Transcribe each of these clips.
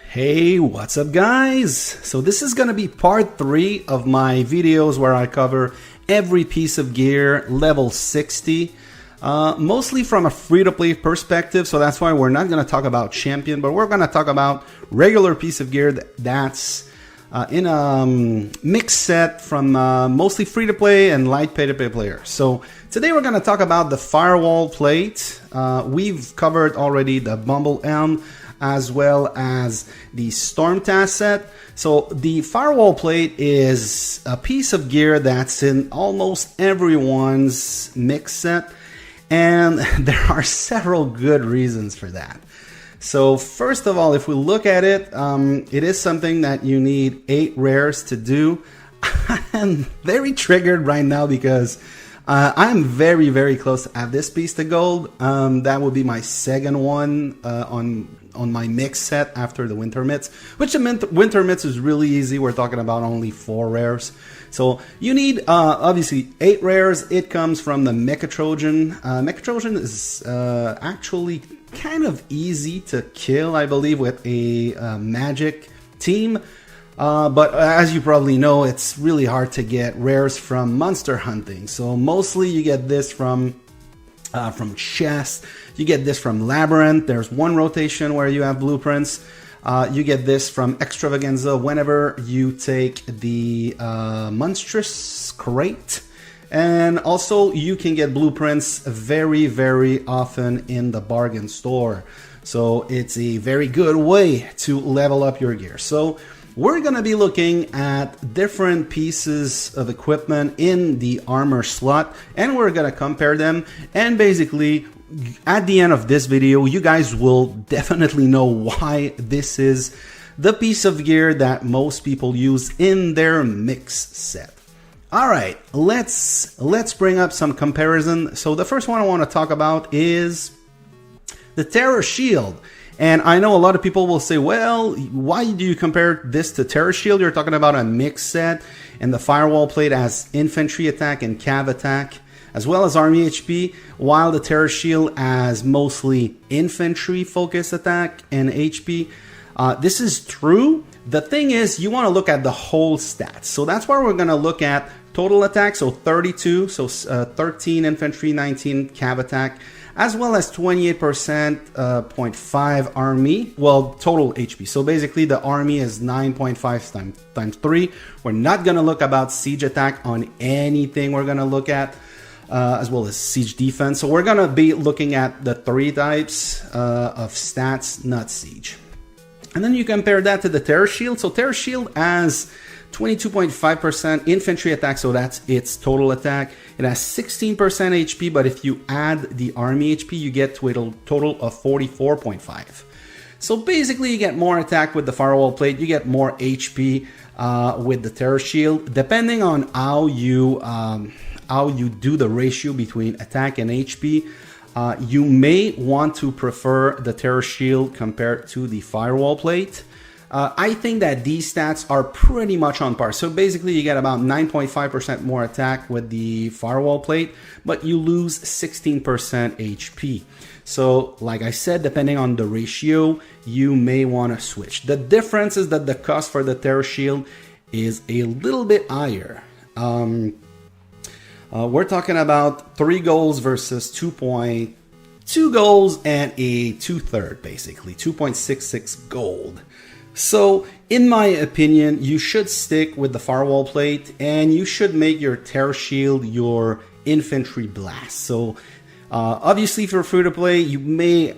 Hey, what's up guys? So this is gonna be part 3 of my videos where I cover every piece of gear level 60, mostly from a free-to-play perspective. So that's why we're not gonna talk about champion, but we're gonna talk about regular piece of gear that's in a mixed set from mostly free-to-play and light pay-to-play players. So today we're gonna talk about the Firewall Plate. We've covered already the Bumble Elm, as well as the Storm Task set. So the Firewall Plate is a piece of gear that's in almost everyone's mix set, and there are several good reasons for that. So first of all, if we look at it, it is something that you need 8 rares to do. I'm very triggered right now because I'm very close to have this piece to gold. That would be my second one on my mix set after the Winter Mitts, which the Winter Mitts is really easy. We're talking about only 4 rares. So you need obviously 8 rares. It comes from the Mecha Trojan. Mecha Trojan is actually kind of easy to kill, I believe, with a magic team. But as you probably know, it's really hard to get rares from monster hunting. So mostly you get this from chests. You get this from Labyrinth. There's one rotation where you have blueprints. You get this from Extravaganza whenever you take the Monstrous Crate. And also you can get blueprints very often in the bargain store. So it's a very good way to level up your gear. So we're going to be looking at different pieces of equipment in the armor slot, and we're going to compare them. And basically, at the end of this video, you guys will definitely know why this is the piece of gear that most people use in their mix set. All right, let's bring up some comparison. So the first one I want to talk about is the Terror Shield. And I know a lot of people will say, well, why do you compare this to Terror Shield? You're talking about a mix set, and the Firewall Plate has infantry attack and cav attack, as well as army HP, while the Terror Shield has mostly infantry focus attack and HP. This is true. The thing is, you want to look at the whole stats. So that's why we're going to look at total attack, so 32, so 13 infantry, 19 cav attack, as well as 28% 0.5 army, well, total HP. So basically the army is 9.5 times 3. We're not going to look about siege attack on anything we're going to look at, as well as siege defense. So we're going to be looking at the 3 types of stats, not siege. And then you compare that to the Terror Shield. So Terror Shield has 22.5% infantry attack, so that's its total attack. It has 16% HP, but if you add the army HP, you get to a total of 44.5. So basically, you get more attack with the Firewall Plate, you get more HP with the Terror Shield, depending on how you do the ratio between attack and HP. You may want to prefer the Terror Shield compared to the Firewall Plate. I think that these stats are pretty much on par. So basically you get about 9.5% more attack with the Firewall Plate, but you lose 16% HP. So like I said, depending on the ratio, you may want to switch. The difference is that the cost for the Terror Shield is a little bit higher. We're talking about 3 goals versus 2.2 goals and a 2/3, basically 2.66 gold. So in my opinion, you should stick with the Firewall Plate, and you should make your Terror Shield your infantry blast. So obviously if you're free to play, you may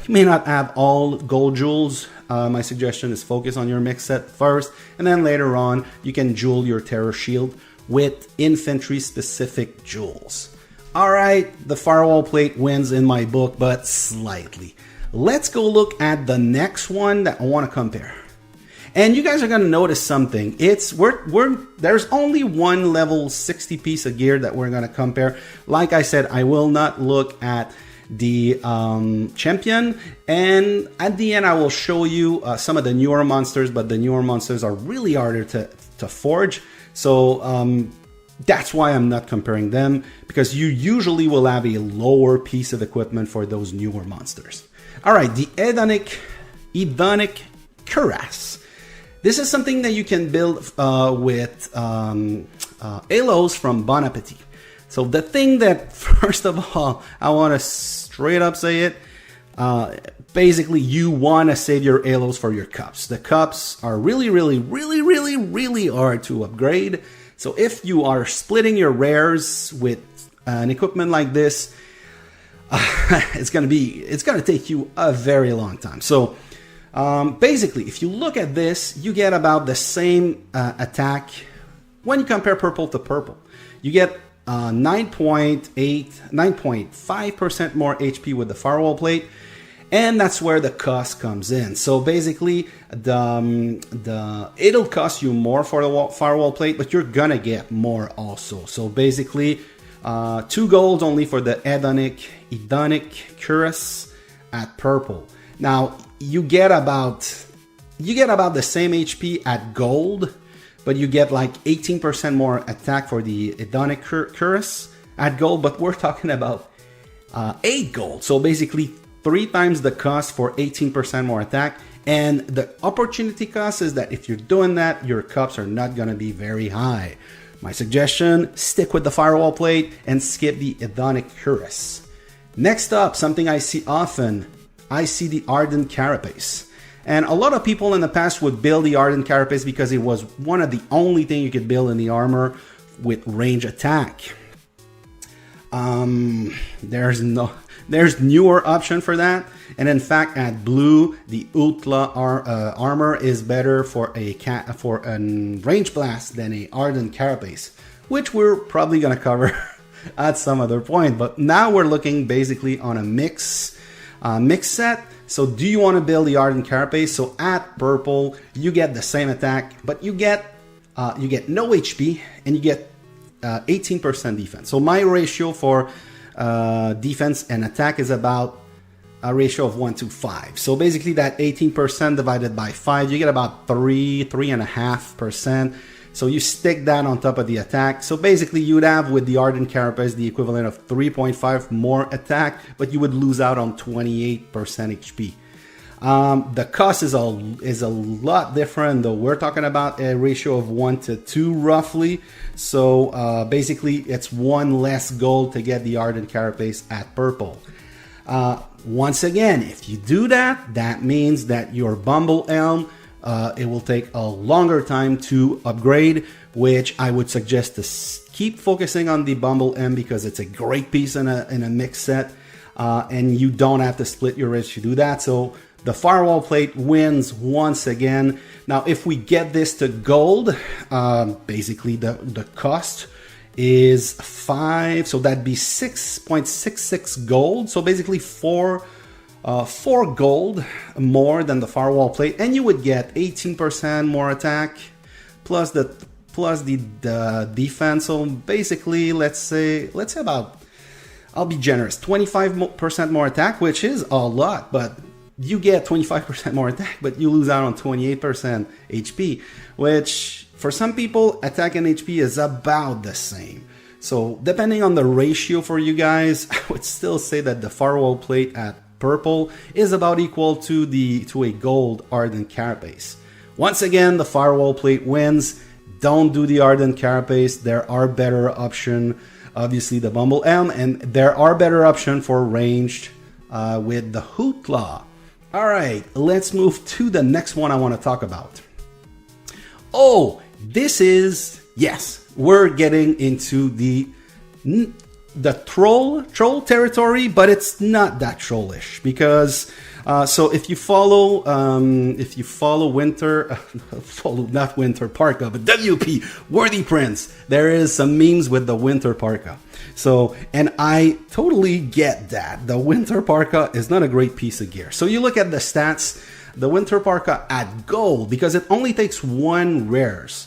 not have all gold jewels. My suggestion is focus on your mix set first, and then later on you can jewel your Terror Shield with infantry specific jewels. All right, the Firewall Plate wins in my book, but slightly. Let's go look at the next one that I want to compare. And you guys are going to notice something. There's only one level 60 piece of gear that we're going to compare. Like I said, I will not look at the champion, and at the end I will show you some of the newer monsters, but the newer monsters are really harder to forge. So that's why I'm not comparing them, because you usually will have a lower piece of equipment for those newer monsters. All right, the Hedonic Cuirras. This is something that you can build with halos from Bon Appetit. So the thing that, first of all, I want to straight up say it, basically you want to save your halos for your cups. The cups are really hard to upgrade. So if you are splitting your rares with an equipment like this, it's gonna take you a very long time. So basically, if you look at this, you get about the same attack when you compare purple to purple. You get 9.5% more HP with the Firewall Plate, and that's where the cost comes in. So basically, it'll cost you more for the Firewall Plate, but you're gonna get more also. So basically, 2 gold only for the Hedonic Cuirras at purple. Now you get about the same HP at gold, but you get like 18% more attack for the Hedonic Cuirras at gold. But we're talking about 8 gold, so basically 3 times the cost for 18% more attack. And the opportunity cost is that if you're doing that, your cups are not gonna be very high. My suggestion, stick with the Firewall Plate and skip the Hedonic Cuirras. Next up, something I see often, I see the Hardened Carapace. And a lot of people in the past would build the Hardened Carapace because it was one of the only thing you could build in the armor with range attack. There's newer option for that, and in fact at blue the Utla armor is better for a range blast than a Hardened Carapace, which we're probably gonna cover at some other point. But now we're looking basically on a mix set. So do you want to build the Hardened Carapace? So at purple you get the same attack, but you get no HP and you get 18% defense. So my ratio for defense and attack is about a ratio of 1 to 5. So basically that 18% divided by 5, you get about 3.5%. So you stick that on top of the attack. So basically you'd have with the Hardened Carapace the equivalent of 3.5 more attack, but you would lose out on 28% HP. The cost is a lot different, though. We're talking about a ratio of 1 to 2 roughly. So basically it's 1 less gold to get the Hardened Carapace at purple. Once again, if you do that, that means that your Bumble Helm, it will take a longer time to upgrade, which I would suggest to keep focusing on the Bumble Helm because it's a great piece in a mix set, and you don't have to split your wrist to do that. So the Firewall Plate wins once again. Now, if we get this to gold, basically the cost is 5, so that'd be 6.66 gold. So basically 4 gold more than the Firewall Plate, and you would get 18% more attack plus the defense. So basically, let's say about, I'll be generous, 25% more attack, which is a lot, but you get 25% more attack, but you lose out on 28% HP, which for some people, attack and HP is about the same. So depending on the ratio for you guys, I would still say that the Firewall Plate at purple is about equal to a gold Hardened Carapace. Once again, the Firewall Plate wins. Don't do the Hardened Carapace. There are better option, obviously the Bumble Helm, and there are better option for ranged with the Hootlaw. All right, let's move to the next one I want to talk about. Oh, this is, yes, we're getting into the troll territory, but it's not that trollish because so if you follow Parka, but WP Worthy Prince, there is some memes with the winter Parka. So, and I totally get that the winter Parka is not a great piece of gear. So you look at the stats, the winter Parka at gold, because it only takes 1 rares,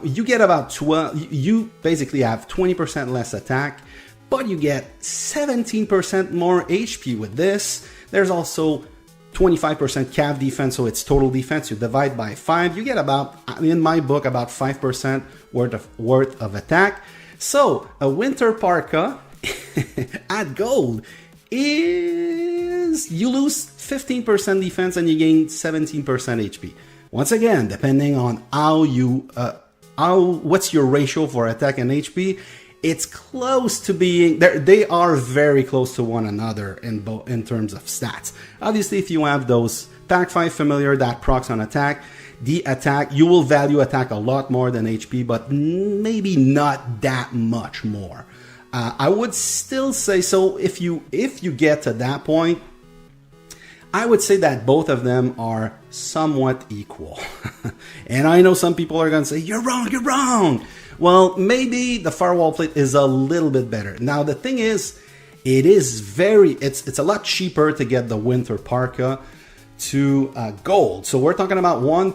you get about 12. You basically have 20% less attack, but you get 17% more HP with this. There's also 25% cav defense, so it's total defense. You divide by 5, you get about, in my book, about 5% worth of attack. So a winter Parka at gold is is you lose 15% defense and you gain 17% HP. Once again, depending on what's your ratio for attack and HP, it's close to being, they are very close to one another in terms of stats. Obviously, if you have those Pack 5 familiar that procs on attack, you will value attack a lot more than HP, but maybe not that much more. I would still say, so if you get to that point, I would say that both of them are somewhat equal. And I know some people are going to say, you're wrong. Well, maybe the Firewall Plate is a little bit better. Now, the thing is, it's a lot cheaper to get the Winter Parka to gold. So we're talking about one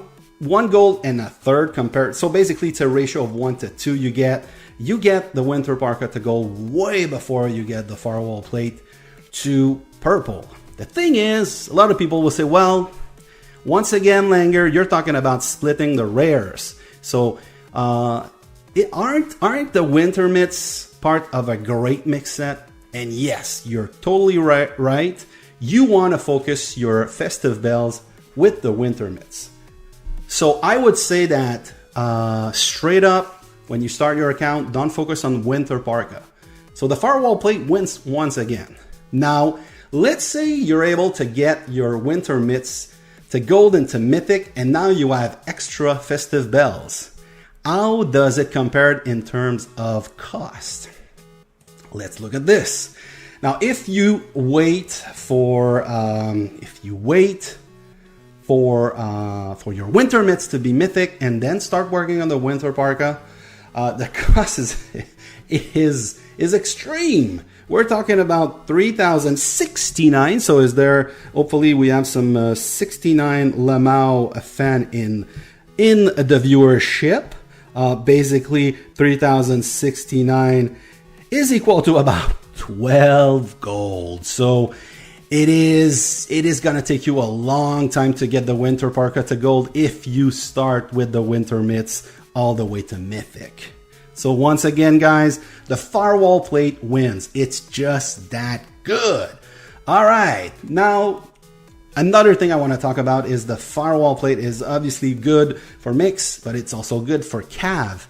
gold and a third compared. So basically, it's a ratio of 1 to 2. You get the Winter Parka to gold way before you get the Firewall Plate to purple. The thing is, a lot of people will say, well, once again, Langer, you're talking about splitting the rares. So aren't the Winter Mitts part of a great mix set? And yes, you're totally right. You want to focus your festive bells with the Winter Mitts. So I would say that straight up, when you start your account, don't focus on Winter Parka. So the Firewall Plate wins once again. Now, let's say you're able to get your Winter Mitts to gold and to mythic, and now you have extra festive bells. How does it compare in terms of cost? Let's look at this. Now, if you wait for your Winter Mitts to be mythic and then start working on the Winter Parka, the cost is extreme. We're talking about 3,069. So hopefully we have some 69 LMAO fan in the viewership. Basically 3,069 is equal to about 12 gold. So it is going to take you a long time to get the Winter Parka to gold if you start with the Winter Mitts all the way to mythic. So once again, guys, the Firewall Plate wins. It's just that good. All right. Now, another thing I want to talk about is the Firewall Plate is obviously good for mix, but it's also good for cav.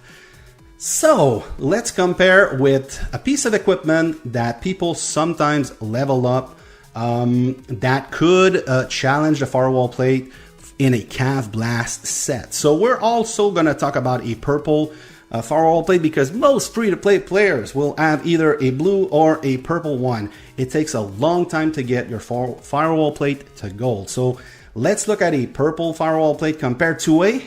So let's compare with a piece of equipment that people sometimes level up that could challenge the Firewall Plate in a cav blast set. So we're also going to talk about a purple Firewall Plate because most free-to-play players will have either a blue or a purple one. It takes a long time to get your Firewall Plate to gold. So let's look at a purple Firewall Plate compared to a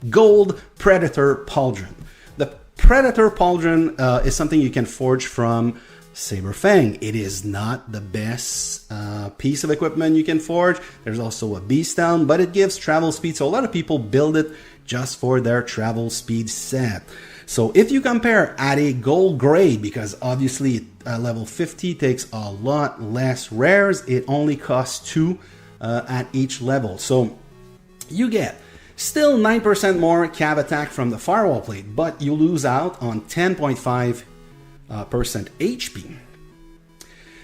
gold Predator Pauldron. The Predator Pauldron is something you can forge from Saberfang. It is not the best piece of equipment you can forge. There's also a Beast Down, but it gives travel speed. So a lot of people build it just for their travel speed set. So if you compare at a gold grade, because obviously level 50 takes a lot less rares, it only costs 2 at each level. So you get still 9% more cav attack from the Firewall Plate, but you lose out on 10.5% HP.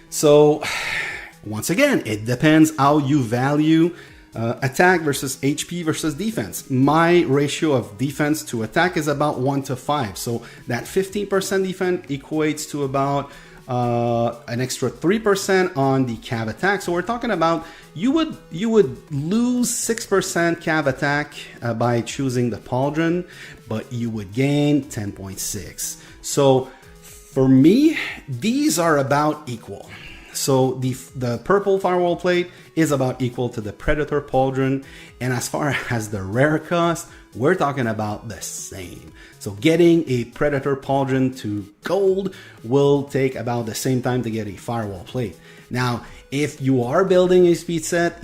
So once again, it depends how you value attack versus HP versus defense. My ratio of defense to attack is about 1 to 5. So that 15% defense equates to about an extra 3% on the cav attack. So we're talking about you would lose 6% cav attack by choosing the Pauldron, but you would gain 10.6. So for me, these are about equal. So the purple Firewall Plate is about equal to the Predator Pauldron, and as far as the rare cost, we're talking about the same. So getting a Predator Pauldron to gold will take about the same time to get a Firewall Plate. Now, if you are building a speed set,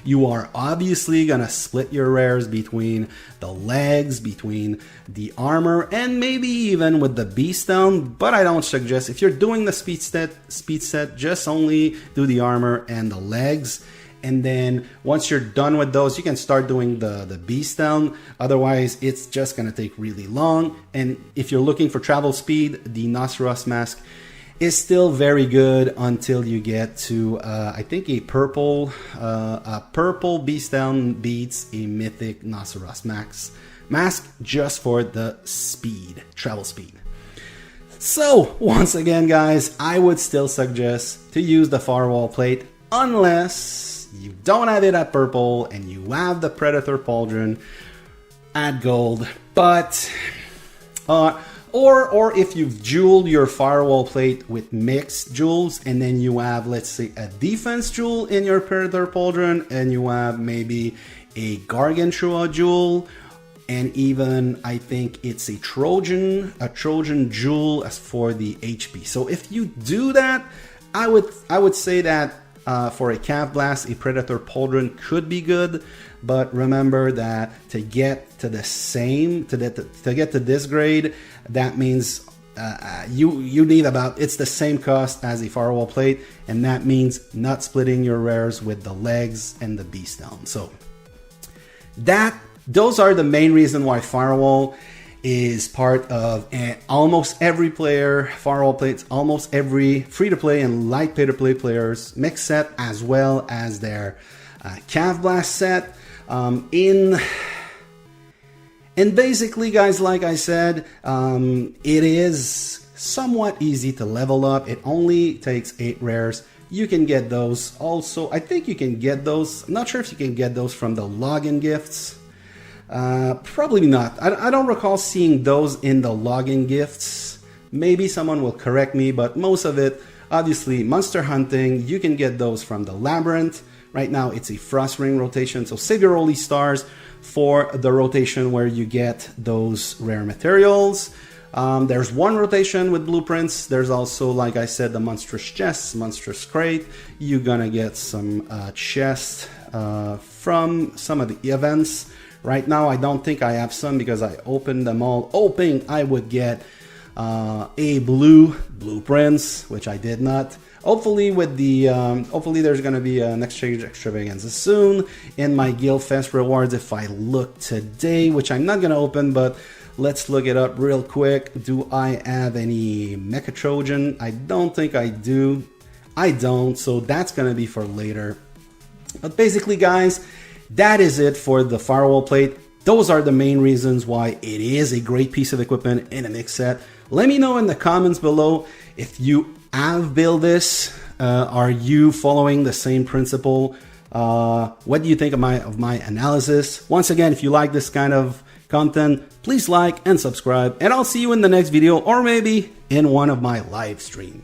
you are obviously gonna split your rares between the legs, between the armor, and maybe even with the Beast Down. But I don't suggest, if you're doing the speed set, just only do the armor and the legs. And then once you're done with those, you can start doing the Beast Down. Otherwise, it's just gonna take really long. And if you're looking for travel speed, the Nosferos mask is still very good until you get to, I think a purple Beastdown beats a mythic Nosferos mask just for the speed, travel speed. So once again, guys, I would still suggest to use the Firewall Plate unless you don't have it at purple and you have the Predator Pauldron at gold. But or if you've jeweled your Firewall Plate with mixed jewels, and then you have, let's say, a defense jewel in your Predator Pauldron, and you have maybe a Gargantua jewel, and even I think it's a Trojan jewel as for the HP. So if you do that, I would say that for a Cav Blast, a Predator Pauldron could be good. But remember that to get to the same, to get to this grade, that means you need about, it's the same cost as a Firewall Plate, and that means not splitting your rares with the legs and the Beastdown. So those are the main reason why Firewall is part of almost every player. Firewall Plates, almost every free-to-play and light pay-to-play players mix set, as well as their Cav Blast set. And basically, guys, like I said, it is somewhat easy to level up. It only takes 8 rares. You can get those also. I think you can get those. I'm not sure if you can get those from the login gifts. Probably not. I don't recall seeing those in the login gifts. Maybe someone will correct me, but most of it, obviously, monster hunting, you can get those from the Labyrinth. Right now, it's a Frost Ring rotation, so save your Holy Stars for the rotation where you get those rare materials. There's one rotation with blueprints. There's also, like I said, the Monstrous Chests, Monstrous Crate. You're gonna get some chests from some of the events. Right now, I don't think I have some because I opened them all, hoping I would get a blueprints, which I did not. Hopefully with the hopefully there's going to be an exchange extravaganza soon in my Guild Fest rewards if I look today, which I'm not going to open, but let's look it up real quick. Do I have any Mecha Trojan? I don't think I do. I don't, so that's going to be for later. But basically, guys, that is it for the Firewall Plate. Those are the main reasons why it is a great piece of equipment in a mix set. Let me know in the comments below if you have built this. Are you following the same principle? What do you think of my analysis? Once again, if you like this kind of content, please like and subscribe, and I'll see you in the next video, or maybe in one of my live streams.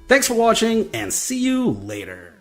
Thanks for watching, and see you later.